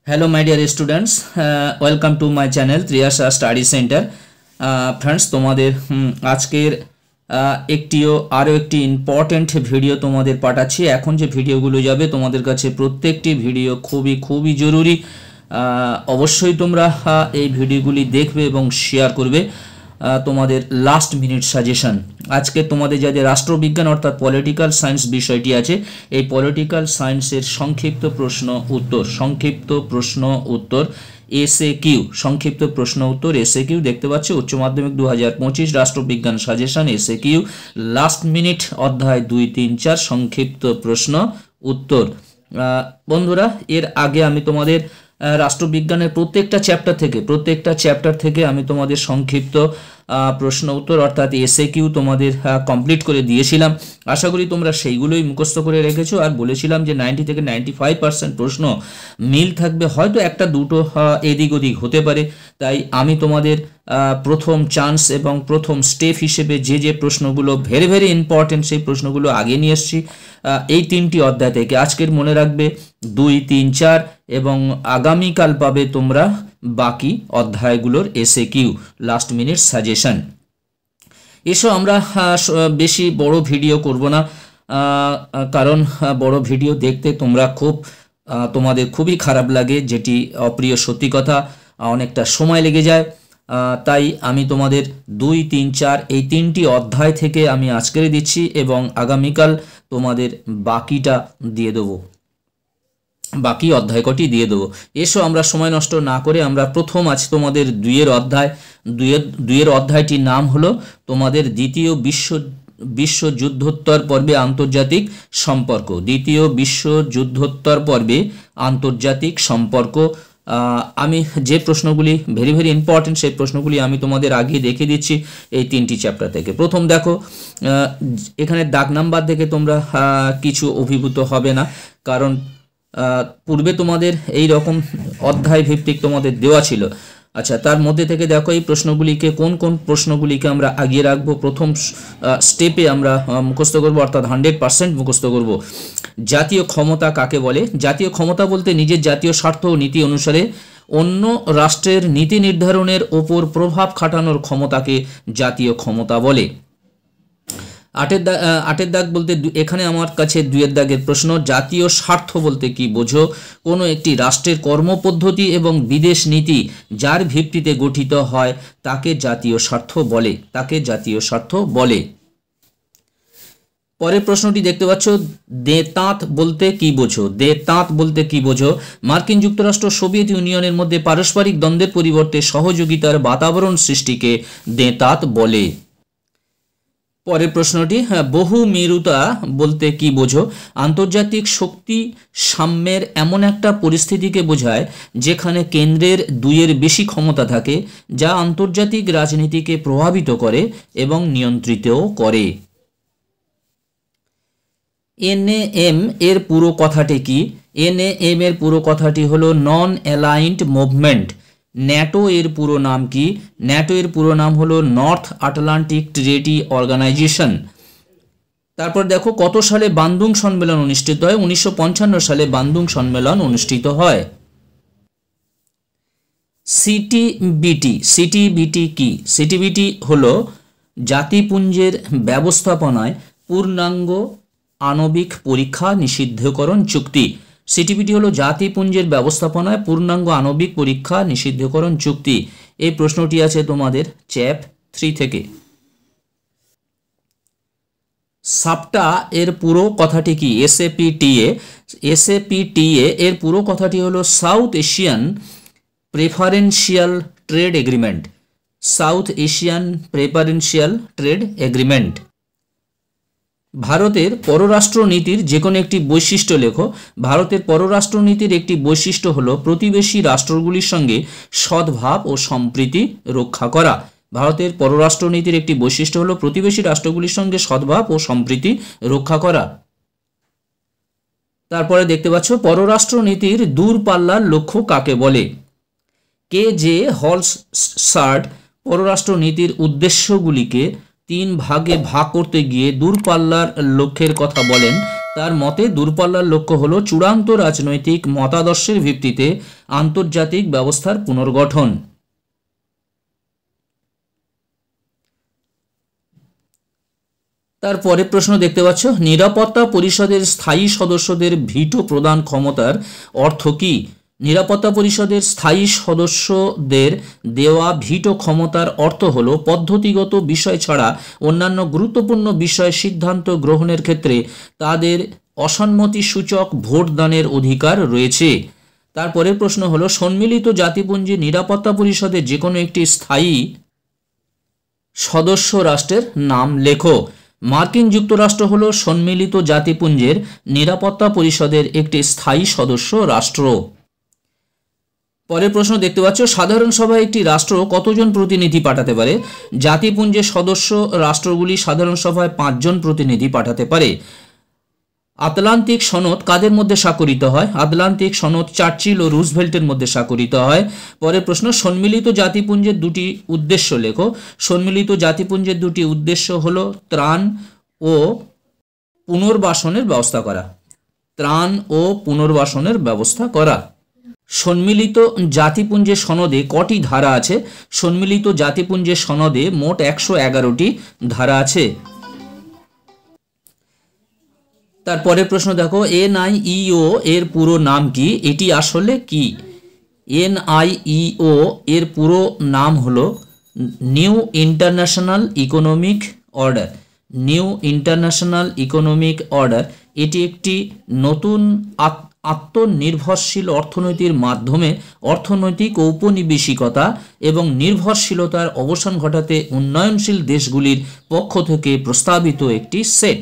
Hello my dear students, welcome to my channel Triyasha study centre. Friends तुम्हादेर आजकेर एकटिओ आरो एकटी इम्पोर्टेंट भिडियो तुम्हादेर पाठाচ্ছি। এখন যে ভিডিওগুলো যাবে তোমাদের কাছে প্রত্যেকটি ভিডিও খুবই জরুরি। অবশ্যই তোমরা এই ভিডিওগুলি দেখবে এবং শেয়ার করবে। তোমাদের লাস্ট মিনিট সাজেশন আজকে তোমাদের যাদের রাষ্ট্রবিজ্ঞান অর্থাৎ পলিটিক্যাল সায়েন্স বিষয়টি আছে, এই পলিটিক্যাল সায়েন্সের সংক্ষিপ্ত প্রশ্ন উত্তর এসএকিউ, সংক্ষিপ্ত প্রশ্ন উত্তর এসএকিউ দেখতে পাচ্ছ। উচ্চ মাধ্যমিক 2025 রাষ্ট্রবিজ্ঞান সাজেশন এসএকিউ লাস্ট মিনিট অধ্যায় 2, 3, 4 সংক্ষিপ্ত প্রশ্ন উত্তর। বন্ধুরা, এর আগে আমি তোমাদের রাষ্ট্রবিজ্ঞানের প্রত্যেকটা চ্যাপ্টার থেকে আমি তোমাদের সংক্ষিপ্ত প্রশ্ন উত্তর অর্থাৎ এসএকিউ তোমাদের কমপ্লিট করে দিয়েছিলাম। আশা করি তোমরা সেইগুলোই মুখস্থ করে রেখেছো। আর বলেছিলাম যে 90 থেকে 95% প্রশ্ন মিল থাকবে, হয়তো একটা দুটো এদিক ওদিক হতে পারে। তাই আমি তোমাদের প্রথম চান্স এবং প্রথম স্টেপ হিসেবে যে প্রশ্নগুলো ভেরি ইম্পর্টেন্ট সেই প্রশ্নগুলো আগে নিয়ে এসেছি এই 3টি অধ্যায় থেকে। আজকের মনে রাখবে 2, 3, 4 এবং আগামীকাল পাবে তোমরা বাকি অধ্যায়গুলোর এসএকিউ লাস্ট মিনিট সাজেশন। এসো আমরা বেশি বড় ভিডিও করব না, কারণ বড় ভিডিও দেখতে তোমাদের খুবই খারাপ লাগে, যেটি অপ্রিয় সত্যি কথা, অনেকটা সময় লেগে যায়। তাই আমি তোমাদের 2, 3, 4 এই 3টি অধ্যায় থেকে আমি আজকের দিচ্ছি এবং আগামীকাল তোমাদের বাকিটা দিয়ে দেবো, বাকি অধ্যায় কটি দিয়ে দেবো। এসো আমরা সময় নষ্ট না করে আমরা প্রথম আছে তোমাদের 2 এর অধ্যায়টির নাম হলো তোমাদের দ্বিতীয় বিশ্বযুদ্ধোত্তর পর্বে আন্তর্জাতিক সম্পর্ক। দ্বিতীয় বিশ্বযুদ্ধোত্তর পর্বে আন্তর্জাতিক সম্পর্ক। আমি যে প্রশ্নগুলি ভেরি ইম্পর্টেন্ট সেই প্রশ্নগুলি আমি তোমাদের আগে দেখিয়ে দিচ্ছি এই 3টি চ্যাপ্টার থেকে। প্রথম দেখো, এখানে দাগ নাম্বার থেকে তোমরা কিছু অভিভূত হবে না, কারণ পূর্বে তোমাদের এই রকম অধ্যায় ভিত্তিক তোমাদের দেওয়া ছিল। আচ্ছা, তার মধ্যে থেকে দেখো এই প্রশ্নগুলিকে কোন প্রশ্নগুলিকে আমরা আগিয়ে রাখবো। প্রথম স্টেপে আমরা মুখস্থ করব, অর্থাৎ 100% মুখস্থ করব। জাতীয় ক্ষমতা কাকে বলে? জাতীয় ক্ষমতা বলতে নিজের জাতীয় স্বার্থ ও নীতি অনুসারে অন্য রাষ্ট্রের নীতি নির্ধারণের ওপর প্রভাব খাটানোর ক্ষমতাকে জাতীয় ক্ষমতা বলে। 8 দাগ বলতে এখানে আমার কাছে 2 দাগের প্রশ্ন, জাতীয় স্বার্থ বলতে কি বোঝো? কোনো একটি রাষ্ট্রের কর্মপদ্ধতি এবং বিদেশ নীতি যার ভিত্তিতে গঠিত হয় তাকে জাতীয় স্বার্থ বলে। পরের প্রশ্নটি দেখতে পাচ্ছ, দেতাঁত বলতে কি বোঝো? মার্কিন যুক্তরাষ্ট্র সোভিয়েত ইউনিয়নের মধ্যে পারস্পরিক দ্বন্দ্বের পরিবর্তে সহযোগিতার বাতাবরণ সৃষ্টিকে দেতাঁত বলে। পরের প্রশ্নটি, বহুমেরুতা বলতে কি বোঝো? আন্তর্জাতিক শক্তি সাম্যের এমন একটা পরিস্থিতিকে বোঝায় যেখানে কেন্দ্রের 2-এর বেশি ক্ষমতা থাকে, যা আন্তর্জাতিক রাজনীতিকে প্রভাবিত করে এবং নিয়ন্ত্রিতও করে। NAM এর পুরো কথাটি কি? NAM এর পুরো কথাটি হলো নন অ্যালাইন্ড মুভমেন্ট। ন্যাটো এর পুরো নাম কি? ন্যাটো এর পুরো নাম হলো নর্থ আটলান্টিক ট্রিটি অর্গানাইজেশন। তারপর দেখো কত সালে বান্দুং সম্মেলন অনুষ্ঠিত হয়? 1955 সালে বান্দুং সম্মেলন অনুষ্ঠিত হয়। সিটিবিটি কি? সিটিবিটি হলো জাতিপুঞ্জের ব্যবস্থাপনায় পূর্ণাঙ্গ আণবিক পরীক্ষা নিষিদ্ধকরণ চুক্তি। সিটিবিটি হলো জাতিপুঞ্জের ব্যবস্থাপনায় পূর্ণাঙ্গ আণবিক পরীক্ষা নিষিদ্ধকরণ চুক্তি। এই প্রশ্নটি আছে তোমাদের চ্যাপ 3 থেকে। সাপটা এর পুরো কথাটি কি? এসএপিটিএ এর পুরো কথাটি হলো south Asian preferential trade agreement. South Asian preferential trade agreement. ভারতের পররাষ্ট্র নীতির যে কোনো একটি বৈশিষ্ট্য লেখো। ভারতের পররাষ্ট্র নীতির একটি বৈশিষ্ট্য হলো প্রতিবেশী রাষ্ট্রগুলির সঙ্গে সদ্ভাব ও সম্প্রীতি রক্ষা করা। ভারতের পররাষ্ট্র নীতির একটি বৈশিষ্ট্য হলো প্রতিবেশী রাষ্ট্রগুলির সঙ্গে সদ্ভাব ও সম্প্রীতি রক্ষা করা। তারপরে দেখতে পাচ্ছ পররাষ্ট্র নীতির দূরপাল্লার লক্ষ্য কাকে বলে? KJ হলসার্ড পররাষ্ট্র নীতির উদ্দেশ্যগুলিকে 3 ভাগে ভাগ করতে গিয়ে দূরপাল্লার লক্ষ্যের কথা বলেন। তার মতে দূরপাল্লার লক্ষ্য হলো চূড়ান্ত রাজনৈতিক মতাদর্শের ভিত্তিতে আন্তর্জাতিক ব্যবস্থার পুনর্গঠন। তারপরে প্রশ্ন দেখতে পাচ্ছ, নিরাপত্তা পরিষদের স্থায়ী সদস্যদের ভিটো প্রদান ক্ষমতার অর্থ কি? নিরাপত্তা পরিষদের স্থায়ী সদস্যদের দেওয়া ভিটো ক্ষমতার অর্থ হল পদ্ধতিগত বিষয় ছাড়া অন্যান্য গুরুত্বপূর্ণ বিষয়ে সিদ্ধান্ত গ্রহণের ক্ষেত্রে তাদের অসম্মতি সূচক ভোটদানের অধিকার রয়েছে। তারপরের প্রশ্ন হলো, সম্মিলিত জাতিপুঞ্জের নিরাপত্তা পরিষদের যে কোনো একটি স্থায়ী সদস্য রাষ্ট্রের নাম লেখো। মার্কিন যুক্তরাষ্ট্র হল সম্মিলিত জাতিপুঞ্জের নিরাপত্তা পরিষদের একটি স্থায়ী সদস্য রাষ্ট্র। পরের প্রশ্ন দেখতে পাচ্ছ, সাধারণ সভায় একটি রাষ্ট্র কতজন প্রতিনিধি পাঠাতে পারে? জাতিপুঞ্জের সদস্য রাষ্ট্রগুলি সাধারণ সভায় 5 জন প্রতিনিধি পাঠাতে পারে। আটলান্টিক সনদ কাদের মধ্যে স্বাক্ষরিত হয়? আটলান্টিক সনদ চার্চিল ও রুজভেল্টের মধ্যে স্বাক্ষরিত হয়। পরের প্রশ্ন, সম্মিলিত জাতিপুঞ্জের দুটি উদ্দেশ্য লেখো। সম্মিলিত জাতিপুঞ্জের দুটি উদ্দেশ্য হলো ত্রাণ ও পুনর্বাসনের ব্যবস্থা করা। ত্রাণ ও পুনর্বাসনের ব্যবস্থা করা। সম্মিলিত জাতিপুঞ্জের সনদে কটি ধারা আছে? সম্মিলিত জাতিপুঞ্জের সনদে মোট 111টি ধারা আছে। তারপরে প্রশ্ন দেখো, NIEO এর পুরো নাম কি? এটি আসলে কি? NIEO এর পুরো নাম হলো new international economic order. New international economic order এটি একটি নতুন আত্মনির্ভরশীল অর্থনীতির মাধ্যমে অর্থনৈতিক ঔপনিবেশিকতা এবং নির্ভরশীলতার অবসান ঘটাতে উন্নয়নশীল দেশগুলির পক্ষ থেকে প্রস্তাবিত একটি সেট।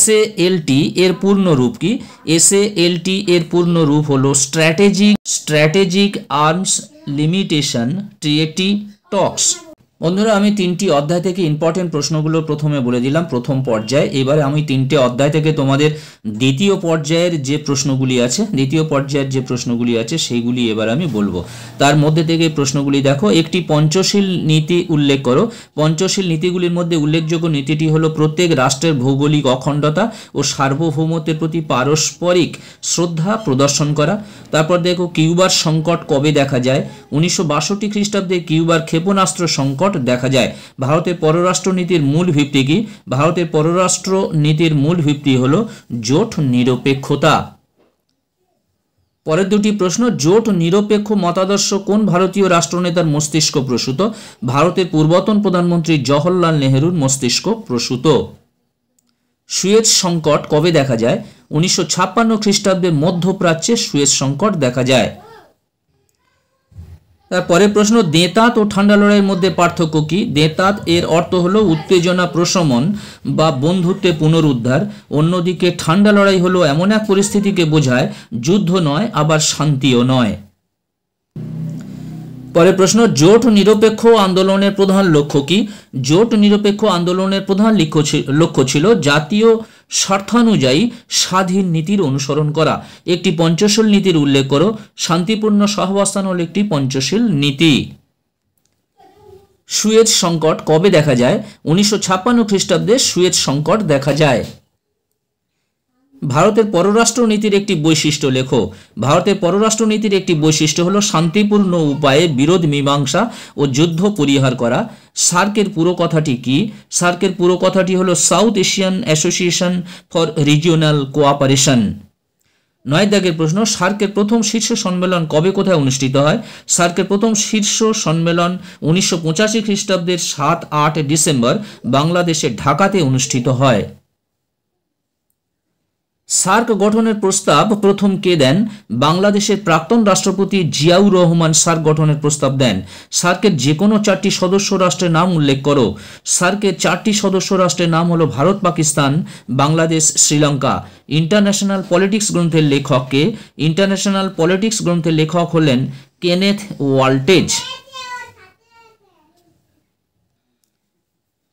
SALT এর পূর্ণ রূপ কি? SALT এর পূর্ণ রূপ হলো স্ট্র্যাটেজিক আর্মস লিমিটেশন ট্রিটি টক্স। বন্ধুরা, আমি 3টি অধ্যায় থেকে ইম্পর্টেন্ট প্রশ্নগুলো প্রথমে বলে দিলাম প্রথম পর্যায়ে। এবারে আমি 3টে অধ্যায় থেকে তোমাদের দ্বিতীয় পর্যায়ের যে প্রশ্নগুলি আছে সেইগুলি এবার আমি বলবো। তার মধ্যে থেকে প্রশ্নগুলি দেখো, একটি পঞ্চশীল নীতি উল্লেখ করো। পঞ্চশীল নীতিগুলির মধ্যে উল্লেখযোগ্য নীতিটি হলো প্রত্যেক রাষ্ট্রের ভৌগোলিক অখণ্ডতা ও সার্বভৌমত্বের প্রতি পারস্পরিক শ্রদ্ধা প্রদর্শন করা। তারপর দেখো, কিউবার সংকট কবে দেখা যায়? 1962 খ্রিস্টাব্দে কিউবার ক্ষেপণাস্ত্র সংকট দেখা যায়। ভারতের পররাষ্ট্র নীতির মূল ভিত্তি কি? ভারতের পররাষ্ট্র নীতির মূল ভিত্তি হলো জোট নিরপেক্ষতা। পরের দুটি প্রশ্ন, জোট নিরপেক্ষ মতাদর্শ কোন ভারতীয় রাষ্ট্রনেতার মস্তিষ্ক প্রসূত? ভারতের পূর্বতন প্রধানমন্ত্রী জওহরলাল নেহরুর মস্তিষ্ক প্রসূত। সুয়েজ সংকট কবে দেখা যায়? 1956 খ্রিস্টাব্দে মধ্যপ্রাচ্যে সুয়েজ সংকট দেখা যায়। তারপরে প্রশ্ন, দেতাত ও ঠান্ডা লড়াইয়ের মধ্যে পার্থক্য কি? দেতাত এর অর্থ হলো উত্তেজনা প্রশমন বা বন্ধুত্বে পুনরুদ্ধার। অন্যদিকে ঠান্ডা লড়াই হলো এমন এক পরিস্থিতিকে বোঝায় যুদ্ধ নয় আবার শান্তিও নয়। পরে প্রশ্ন, জোট নিরপেক্ষ আন্দোলনের প্রধান লক্ষ্য কি? জোট নিরপেক্ষ আন্দোলনের প্রধান লক্ষ্য ছিল জাতীয় স্বার্থানুযায়ী স্বাধীন নীতির অনুসরণ করা। একটি পঞ্চশীল নীতির উল্লেখ করো। শান্তিপূর্ণ সহাবস্থান হল একটি পঞ্চশীল নীতি। সুয়েজ সংকট কবে দেখা যায়? 1956 খ্রিস্টাব্দে সুয়েজ সংকট দেখা যায়। ভারতের পররাষ্ট্র নীতির একটি বৈশিষ্ট্য লেখো। ভারতের পররাষ্ট্র নীতির একটি বৈশিষ্ট্য হলো শান্তিপূর্ণ উপায়ে বিরোধ মীমাংসা ও যুদ্ধ পরিহার করা। সার্কের পুরো কথাটি কি? সার্কের পুরো কথাটি হলো south Asian association for regional cooperation. 9 দাগের প্রশ্ন, সার্কের প্রথম শীর্ষ সম্মেলন কবে কোথায় অনুষ্ঠিত হয়? সার্কের প্রথম শীর্ষ সম্মেলন 1985 খ্রিস্টাব্দের 7-8 ডিসেম্বর বাংলাদেশের ঢাকাতে অনুষ্ঠিত হয়। সার্ক গঠনের প্রস্তাব প্রথম কে দেন? বাংলাদেশের প্রাক্তন রাষ্ট্রপতি জিয়াউর রহমান সার্ক গঠনের প্রস্তাব দেন। সার্কের যে কোনো 4টি সদস্য রাষ্ট্রের নাম উল্লেখ করো। সার্কের 4টি সদস্য রাষ্ট্রের নাম হলো ভারত, পাকিস্তান, বাংলাদেশ, শ্রীলঙ্কা। ইন্টারন্যাশনাল পলিটিক্স গ্রন্থের লেখক কে? ইন্টারন্যাশনাল পলিটিক্স গ্রন্থের লেখক হলেন কেনেথ ওয়াল্টেজ।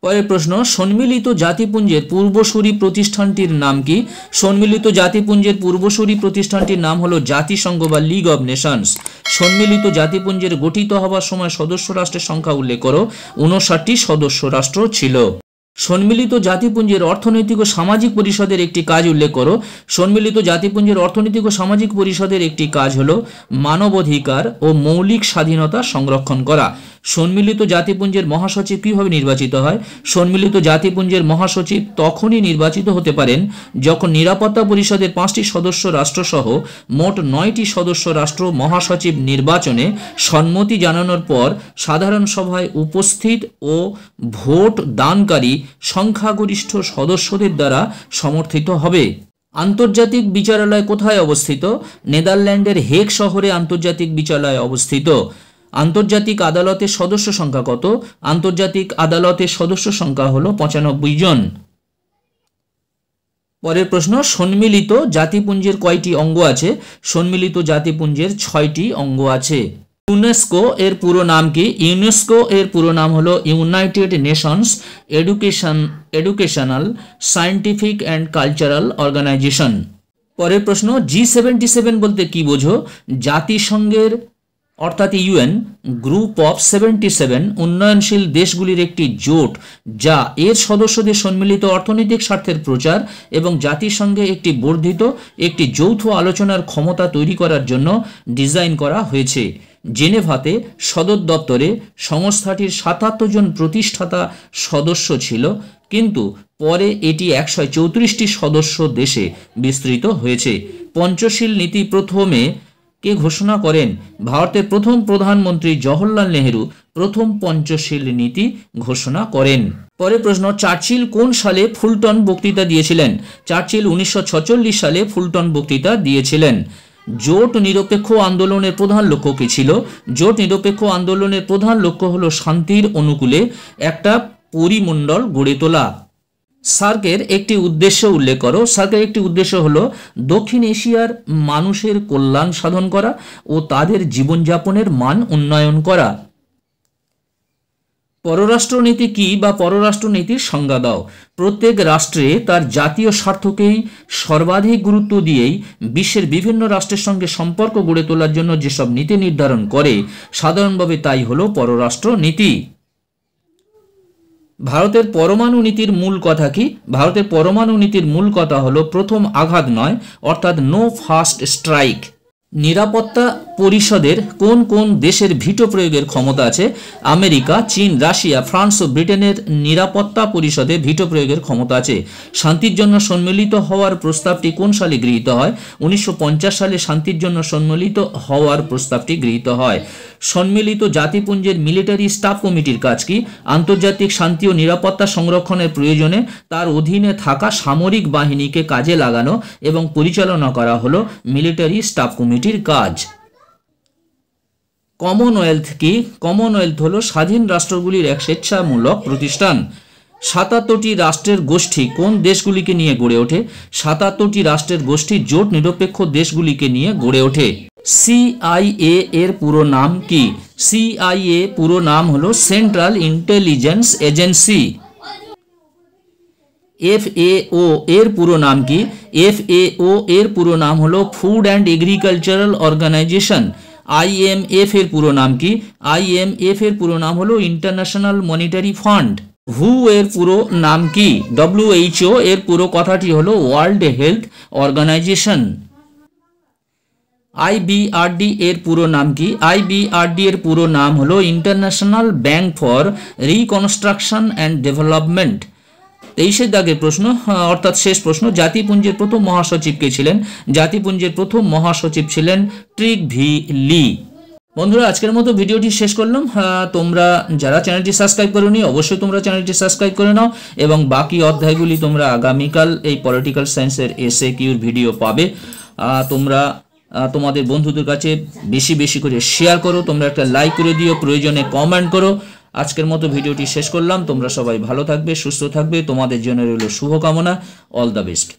পরের প্রশ্ন, সম্মিলিত জাতিপুঞ্জের পূর্বসূরি প্রতিষ্ঠানটির নাম কি? সম্মিলিত জাতিপুঞ্জের পূর্বসূরি প্রতিষ্ঠানটির নাম হলো জাতিসংঘ বা লিগ অব নেশনস। সম্মিলিত জাতিপুঞ্জের গঠিত হওয়ার সময় সদস্য রাষ্ট্রের সংখ্যা উল্লেখ করো। 59টি সদস্য রাষ্ট্র ছিল। সম্মিলিত জাতিপুঞ্জের অর্থনৈতিক ও সামাজিক পরিষদের একটি কাজ উল্লেখ করো। সম্মিলিত জাতিপুঞ্জের অর্থনৈতিক ও সামাজিক পরিষদের একটি কাজ হলো মানবাধিকার ও মৌলিক স্বাধীনতা সংরক্ষণ করা। সম্মিলিত জাতিপুঞ্জের মহাসচিব কিভাবে নির্বাচিত হয়? সম্মিলিত জাতিপুঞ্জের মহাসচিব তখনই নির্বাচিত হতে পারেন যখন নিরাপত্তা পরিষদের 5টি সদস্য রাষ্ট্রসহ মোট 9টি সদস্য রাষ্ট্র মহাসচিব নির্বাচনে সম্মতি জানানোর পর সাধারণ সভায় উপস্থিত ও ভোট দানকারী সংখ্যাগরিষ্ঠ সদস্যদের দ্বারা সমর্থিত হবে। আন্তর্জাতিক বিচারালয় কোথায় অবস্থিত? নেদারল্যান্ডের হেগ শহরে আন্তর্জাতিক বিচারালয় অবস্থিত। আন্তর্জাতিক আদালতের সদস্য সংখ্যা কত? আন্তর্জাতিক আদালতের সদস্য সংখ্যা হলো 95 জন। পরের প্রশ্ন, সম্মিলিত জাতিপুঞ্জের কয়টি অঙ্গ আছে? সম্মিলিত জাতিপুঞ্জের 6টি অঙ্গ আছে। ইউনেস্কো এর পুরো নাম কি? ইউনেস্কো এর পুরো নাম হলো United Nations Educational Scientific and Cultural Organization. পরের প্রশ্ন, G77 বলতে কি বোঝো? জাতিসংঘের অর্থাৎ ইউএন গ্রুপ অফ 77 উন্নয়নশীল দেশগুলির একটি জোট যা এর সদস্যদের সম্মিলিত অর্থনৈতিক স্বার্থের প্রচার এবং জাতিসংঘে একটি বর্ধিত একটি যৌথ আলোচনার ক্ষমতা তৈরি করার জন্য ডিজাইন করা হয়েছে। জেনেভাতে সদর দপ্তরে সংস্থাটির 77 জন প্রতিষ্ঠাতা সদস্য ছিল, কিন্তু পরে এটি 134টি সদস্য দেশে বিস্তৃত হয়েছে। পঞ্চশীল নীতি প্রথমে কে ঘোষণা করেন? ভারতের প্রথম প্রধানমন্ত্রী জওহরলাল নেহেরু প্রথম পঞ্চশীল নীতি ঘোষণা করেন। পরের প্রশ্ন, চার্চিল কোন সালে ফুলটন বক্তৃতা দিয়েছিলেন? চার্চিল 1946 সালে ফুলটন বক্তৃতা দিয়েছিলেন। জোট নিরপেক্ষ আন্দোলনের প্রধান লক্ষ্য কি ছিল? জোট নিরপেক্ষ আন্দোলনের প্রধান লক্ষ্য হলো শান্তির অনুকূলে একটা পরিমণ্ডল গড়ে তোলা। সার্কের একটি উদ্দেশ্য উল্লেখ করো। সার্কের একটি উদ্দেশ্য হলো দক্ষিণ এশিয়ার মানুষের কল্যাণ সাধন করা ও তাদের জীবনযাপনের মান উন্নয়ন করা। পররাষ্ট্রনীতি কি বা পররাষ্ট্রনীতির সংজ্ঞা দাও। প্রত্যেক রাষ্ট্রে তার জাতীয় স্বার্থকেই সর্বাধিক গুরুত্ব দিয়েই বিশ্বের বিভিন্ন রাষ্ট্রের সঙ্গে সম্পর্ক গড়ে তোলার জন্য যেসব নীতি নির্ধারণ করে সাধারণভাবে তাই হলো পররাষ্ট্রনীতি। ভারতের পরমাণু নীতির মূল কথা কি? ভারতের পরমাণু নীতির মূল কথা হলো প্রথম আঘাত নয়, অর্থাৎ নো ফার্স্ট স্ট্রাইক। নিরাপত্তা পরিষদের কোন কোন দেশের ভিটো প্রয়োগের ক্ষমতা আছে? আমেরিকা, চীন, রাশিয়া, ফ্রান্স ও ব্রিটেনের নিরাপত্তা পরিষদে ভিটো প্রয়োগের ক্ষমতা আছে। শান্তির জন্য সম্মিলিত হওয়ার প্রস্তাবটি কোন সালে গৃহীত হয়? 1950 সালে শান্তির জন্য সম্মিলিত হওয়ার প্রস্তাবটি গৃহীত হয়। সম্মিলিত জাতিপুঞ্জের মিলিটারি স্টাফ কমিটির কাজ কি? আন্তর্জাতিক শান্তি ও নিরাপত্তা সংরক্ষণের প্রয়োজনে তার অধীনে থাকা সামরিক বাহিনীকে কাজে লাগানো এবং পরিচালনা করা হলো মিলিটারি স্টাফ কমিটির কাজ। কমনওয়েলথ কি? কমনওয়েলথ হলো স্বাধীন রাষ্ট্রগুলির এক স্বেচ্ছামূলক প্রতিষ্ঠান। 77টি রাষ্ট্রের গোষ্ঠী কোন দেশগুলিকে নিয়ে গড়ে ওঠে? 77টি রাষ্ট্রের গোষ্ঠী জোট নিরপেক্ষ দেশগুলিকে নিয়ে গড়ে ওঠে। CIA এর পুরো নাম কি? CIA পুরো নাম হলো সেন্ট্রাল ইন্টেলিজেন্স এজেন্সি। FAO এর পুরো নাম কি? FAO এর পুরো নাম হলো Food and Agricultural Organization. IMF এর পুরো নাম কি? IMF এর পুরো নাম হলো ইন্টারন্যাশনাল মনিটারি ফান্ড। WHO এর পুরো নাম কি? WHO এর পুরো কথাটি হলো ওয়ার্ল্ড হেলথ অর্গানাইজেশন। IBRD এর পুরো নাম কি? IBRD এর পুরো নাম হলো international bank for reconstruction and development. 23 দাগের প্রশ্ন, অর্থাৎ শেষ প্রশ্ন, জাতিপুঞ্জের প্রথম মহাসচিব কে ছিলেন? জাতিপুঞ্জের প্রথম মহাসচিব ছিলেন ট্রিগ ভি লি। বন্ধুরা, আজকের মতো ভিডিওটি শেষ করলাম। তোমরা যারা চ্যানেলটি সাবস্ক্রাইব করোনি অবশ্যই তোমরা চ্যানেলটি সাবস্ক্রাইব করে নাও এবং বাকি অধ্যায়গুলি তোমরা আগামীকাল এই পলিটিক্যাল সায়েন্সের এসএকিউর ভিডিও পাবে। তোমরা তোমাদের বন্ধুদের কাছে বেশি বেশি করে শেয়ার করো, তোমরা একটা লাইক করে দিও, প্রয়োজনে কমেন্ট করো। আজকের মতো ভিডিওটি শেষ করলাম। তোমরা সবাই ভালো থাকবে, সুস্থ থাকবে, তোমাদের জন্য রইল শুভকামনা। All the best.